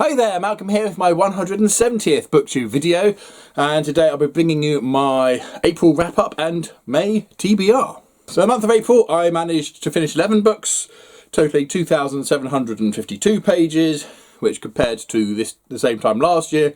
Hi there, Malcolm here with my 170th Booktube video, and today I'll be bringing you my April wrap-up and May TBR. So the month of April I managed to finish 11 books, totaling 2,752 pages, which compared to the same time last year,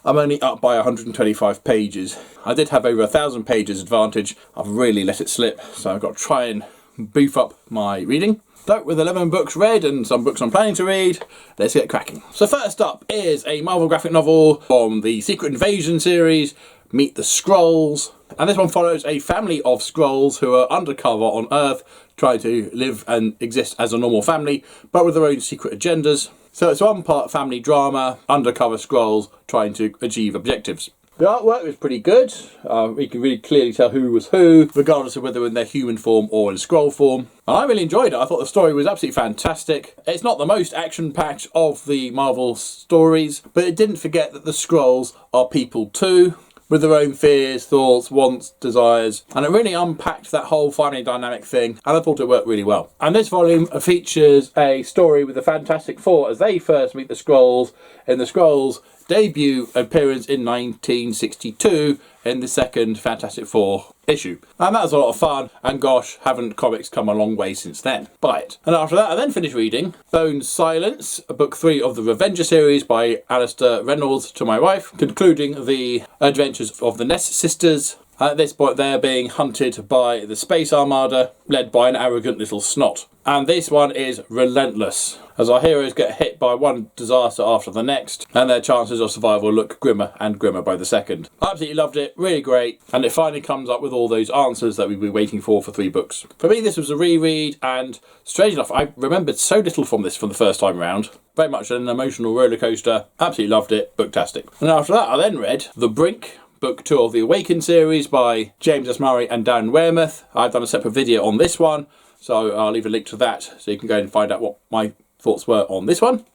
I'm only up by 125 pages. I did have over 1,000 pages advantage. I've really let it slip, so I've got to try and beef up my reading. So with 11 books read and some books I'm planning to read, let's get cracking. So first up is a Marvel graphic novel from the Secret Invasion series, Meet the Skrulls. And this one follows a family of Skrulls who are undercover on Earth, trying to live and exist as a normal family, but with their own secret agendas. So it's one part family drama, undercover Skrulls trying to achieve objectives. The artwork was pretty good. You can really clearly tell who was who, regardless of whether in their human form or in Skrull form. And I really enjoyed it. I thought the story was absolutely fantastic. It's not the most action-packed of the Marvel stories, but it didn't forget that the Skrulls are people too, with their own fears, thoughts, wants, desires, and it really unpacked that whole family dynamic thing, and I thought it worked really well. And this volume features a story with the Fantastic Four as they first meet the Skrulls in the Skrulls' debut appearance in 1962 in the second Fantastic Four issue. And that was a lot of fun, and gosh, haven't comics come a long way since then. Buy it. And after that I then finished reading Bone's Silence, book 3 of the Revenger series by Alistair Reynolds to my wife, concluding the adventures of the Ness sisters. At this point they're being hunted by the Space Armada, led by an arrogant little snot. And this one is relentless, as our heroes get hit by one disaster after the next, and their chances of survival look grimmer and grimmer by the second. I absolutely loved it, really great, and it finally comes up with all those answers that we've been waiting for 3 books. For me this was a reread, and strange enough I remembered so little from this from the first time round. Very much an emotional roller coaster, absolutely loved it, booktastic. And after that I then read The Brink, book 2 of the Awaken series by James S. Murray and Dan Wearmouth. I've done a separate video on this one, so I'll leave a link to that so you can go and find out what my thoughts were on this one,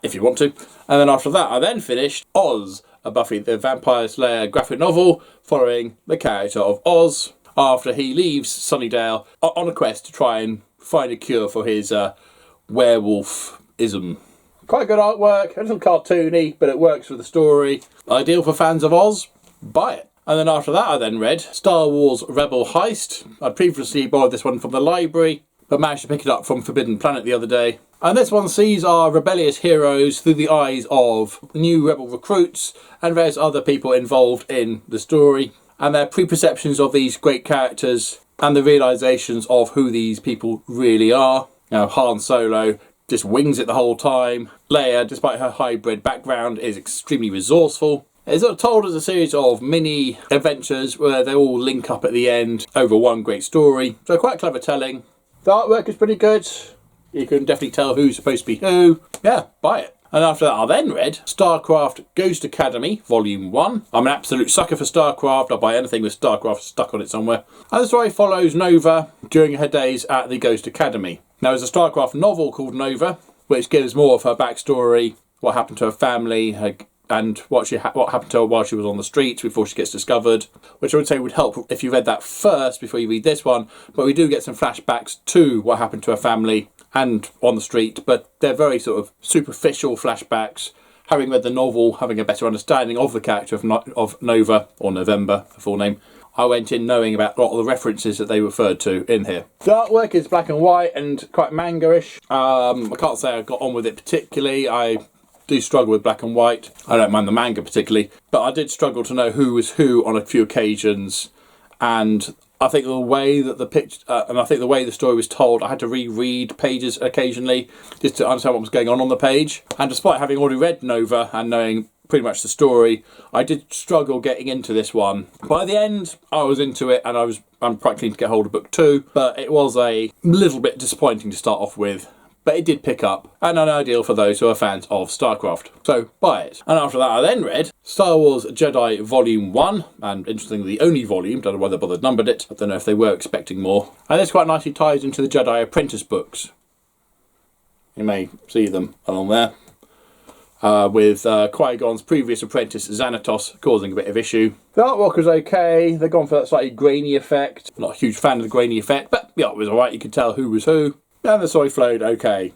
if you want to. And then after that I then finished Oz, a Buffy the Vampire Slayer graphic novel following the character of Oz after he leaves Sunnydale on a quest to try and find a cure for his werewolf-ism. Quite good artwork, a little cartoony, but it works for the story. Ideal for fans of Oz. Buy it. And then after that I then read Star Wars Rebel Heist. I previously borrowed this one from the library, but managed to pick it up from Forbidden Planet the other day. And this one sees our rebellious heroes through the eyes of new rebel recruits and various other people involved in the story, and their preconceptions of these great characters and the realizations of who these people really are. Now, Han Solo just wings it the whole time. Leia, despite her hybrid background, is extremely resourceful. It's told as a series of mini adventures where they all link up at the end over one great story. So quite clever telling. The artwork is pretty good. You can definitely tell who's supposed to be who. Yeah, buy it. And after that I then read StarCraft Ghost Academy Volume 1. I'm an absolute sucker for StarCraft. I'll buy anything with StarCraft stuck on it somewhere. And the story follows Nova during her days at the Ghost Academy. Now there's a StarCraft novel called Nova, which gives more of her backstory, what happened to her family, and what happened to her while she was on the streets before she gets discovered, which I would say would help if you read that first before you read this one. But we do get some flashbacks to what happened to her family and on the street, but they're very sort of superficial flashbacks. Having read the novel, having a better understanding of the character of Nova, or November, her full name, I went in knowing about a lot of the references that they referred to in here. The artwork is black and white and quite manga-ish. I can't say I got on with it particularly. I do struggle with black and white. I don't mind the manga particularly, but I did struggle to know who was who on a few occasions, and I think the way that the way the story was told, I had to reread pages occasionally just to understand what was going on the page. And despite having already read Nova and knowing pretty much the story, I did struggle getting into this one. By the end, I was into it, and I'm quite keen to get hold of book 2, but it was a little bit disappointing to start off with. But it did pick up, and an ideal for those who are fans of StarCraft. So buy it. And after that I then read Star Wars Jedi Volume 1, and interestingly the only volume, don't know why they bothered numbered it, I don't know if they were expecting more. And this quite nicely ties into the Jedi Apprentice books. You may see them along there. With Qui-Gon's previous apprentice Xanatos causing a bit of issue. The artwork was okay, they've gone for that slightly grainy effect. I'm not a huge fan of the grainy effect, but yeah, it was alright, you could tell who was who. And the story flowed okay.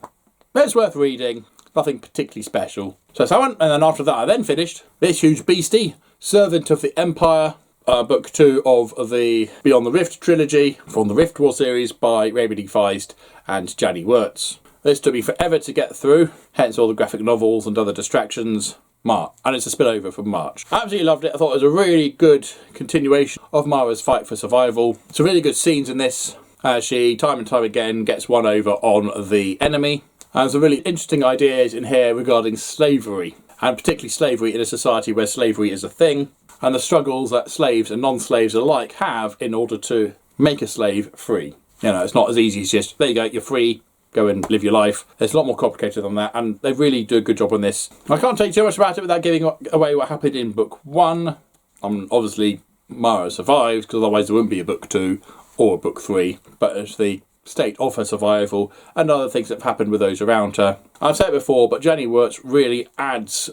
It's worth reading. nothing particularly special. So and then after that I then finished this huge beastie, Servant of the Empire, book 2 of the Beyond the Rift trilogy from the Rift War series by Wyrmberg Feist and Janny Wirtz. This took me forever to get through, hence all the graphic novels and other distractions. And it's a spillover from March. I absolutely loved it. I thought it was a really good continuation of Mara's fight for survival. Some really good scenes in this, as she time and time again gets one over on the enemy. And some really interesting ideas in here regarding slavery, and particularly slavery in a society where slavery is a thing, and the struggles that slaves and non-slaves alike have in order to make a slave free. You know, it's not as easy as just, there you go, you're free, go and live your life. It's a lot more complicated than that, and they really do a good job on this. I can't tell you too much about it without giving away what happened in book 1. Obviously, Mara survives, because otherwise there wouldn't be a book 2 or a book 3, but it's the state of her survival and other things that have happened with those around her. I've said it before, but Janny Wirtz really adds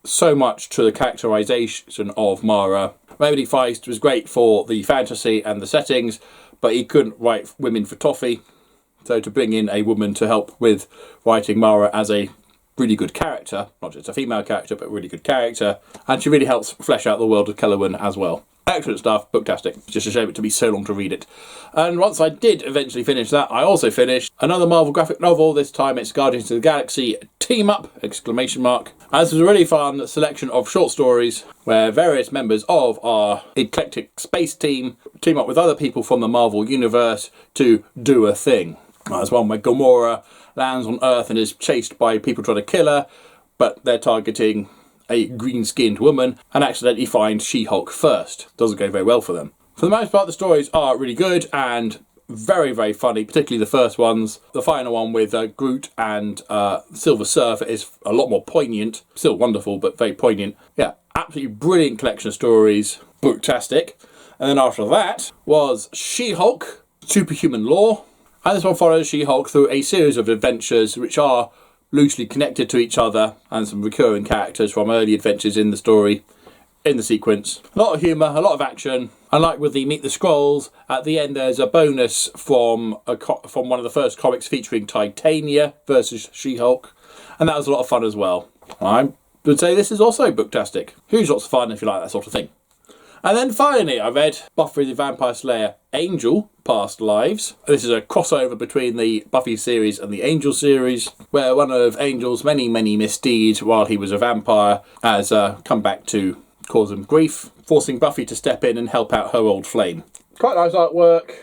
so much to the characterisation of Mara. Wyrmberg Feist was great for the fantasy and the settings, but he couldn't write women for toffee. So to bring in a woman to help with writing Mara as a really good character, not just a female character, but a really good character, and she really helps flesh out the world of Kellerman as well. Excellent stuff, booktastic. Just a shame it to be so long to read it. And once I did eventually finish that, I also finished another Marvel graphic novel. This time it's Guardians of the Galaxy Team Up! And this was a really fun selection of short stories where various members of our eclectic space team team up with other people from the Marvel universe to do a thing. There's one where Gamora lands on Earth and is chased by people trying to kill her, but they're targeting a green-skinned woman and accidentally find She-Hulk first. Doesn't go very well for them. For the most part, the stories are really good and very, very funny, particularly the first ones. The final one with Groot and Silver Surfer is a lot more poignant. Still wonderful, but very poignant. Yeah, absolutely brilliant collection of stories. Booktastic. And then after that was She-Hulk, Superhuman Law. And this one follows She-Hulk through a series of adventures which are loosely connected to each other, and some recurring characters from early adventures in the story, in the sequence. A lot of humour, a lot of action. Unlike with the Meet the Skrulls, at the end there's a bonus from one of the first comics featuring Titania versus She-Hulk, and that was a lot of fun as well. I would say this is also booktastic. Huge lots of fun if you like that sort of thing. And then finally I read Buffy the Vampire Slayer Angel Past Lives. This is a crossover between the Buffy series and the Angel series, where one of Angel's many, many misdeeds while he was a vampire has come back to cause him grief, forcing Buffy to step in and help out her old flame. Quite nice artwork.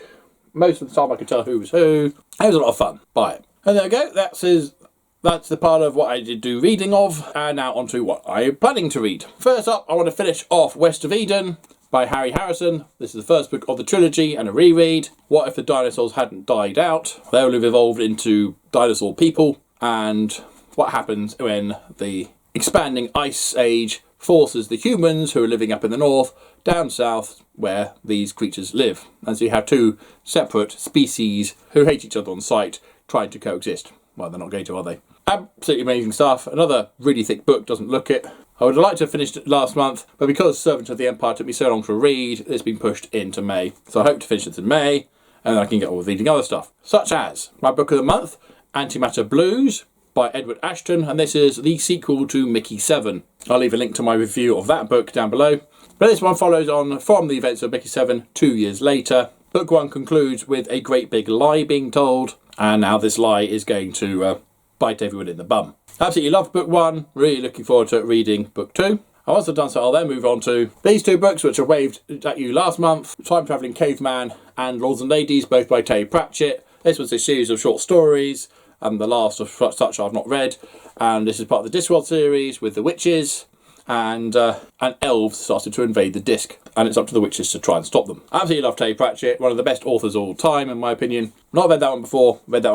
Most of the time I could tell who was who. It was a lot of fun. Buy it. And there we go. That's the part of what I did do reading of, and now on to what I'm planning to read. First up, I want to finish off West of Eden by Harry Harrison. This is the first book of the trilogy and a reread. What if the dinosaurs hadn't died out? They would have evolved into dinosaur people, and what happens when the expanding ice age forces the humans who are living up in the north down south where these creatures live. And so you have two separate species who hate each other on sight trying to coexist. Well, they're not going to, are they? Absolutely amazing stuff. Another really thick book, doesn't look it. I would have liked to have finished it last month, but because Servant of the Empire took me so long to read, it's been pushed into May. So I hope to finish it in May, and then I can get on with reading other stuff. Such as my book of the month, Antimatter Blues by Edward Ashton, and this is the sequel to Mickey 7. I'll leave a link to my review of that book down below. But this one follows on from the events of Mickey 7 2 years later. Book 1 concludes with a great big lie being told, and now this lie is going to bite everyone in the bum. Absolutely loved book 1, really looking forward to reading book 2. I once I've done so, I'll then move on to these two books which I waved at you last month, Time Travelling Caveman and Lords and Ladies, both by Terry Pratchett. This was a series of short stories, and the last of such I've not read, and this is part of the Discworld series with the witches, and elves started to invade the disc, and it's up to the witches to try and stop them. Absolutely love Terry Pratchett, one of the best authors of all time in my opinion. Not read that one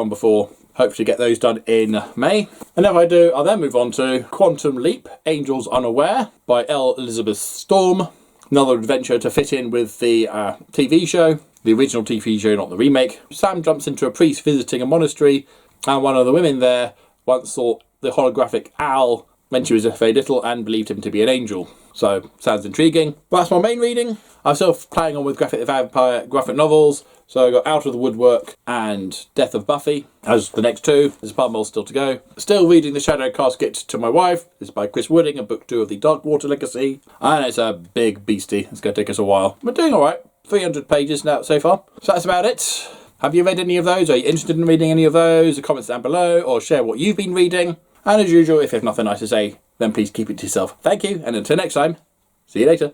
before, hope to get those done in May. And if I do, I'll then move on to Quantum Leap, Angels Unaware by L. Elizabeth Storm. Another adventure to fit in with the TV show, the original TV show, not the remake. Sam jumps into a priest visiting a monastery, and one of the women there once saw the holographic owl when she was very little and believed him to be an angel. So, sounds intriguing. But that's my main reading. I'm still playing on with Graphic the Vampire graphic novels. So I got Out of the Woodwork and Death of Buffy as the next two. There's a part more still to go. Still reading The Shadow Casket to My Wife. This is by Chris Wooding, and book 2 of the Darkwater Legacy. And it's a big beastie. It's going to take us a while. We're doing alright. 300 pages now so far. So that's about it. Have you read any of those? Are you interested in reading any of those? Comments down below, or share what you've been reading. And as usual, if you have nothing nice to say, then please keep it to yourself. Thank you, and until next time, see you later.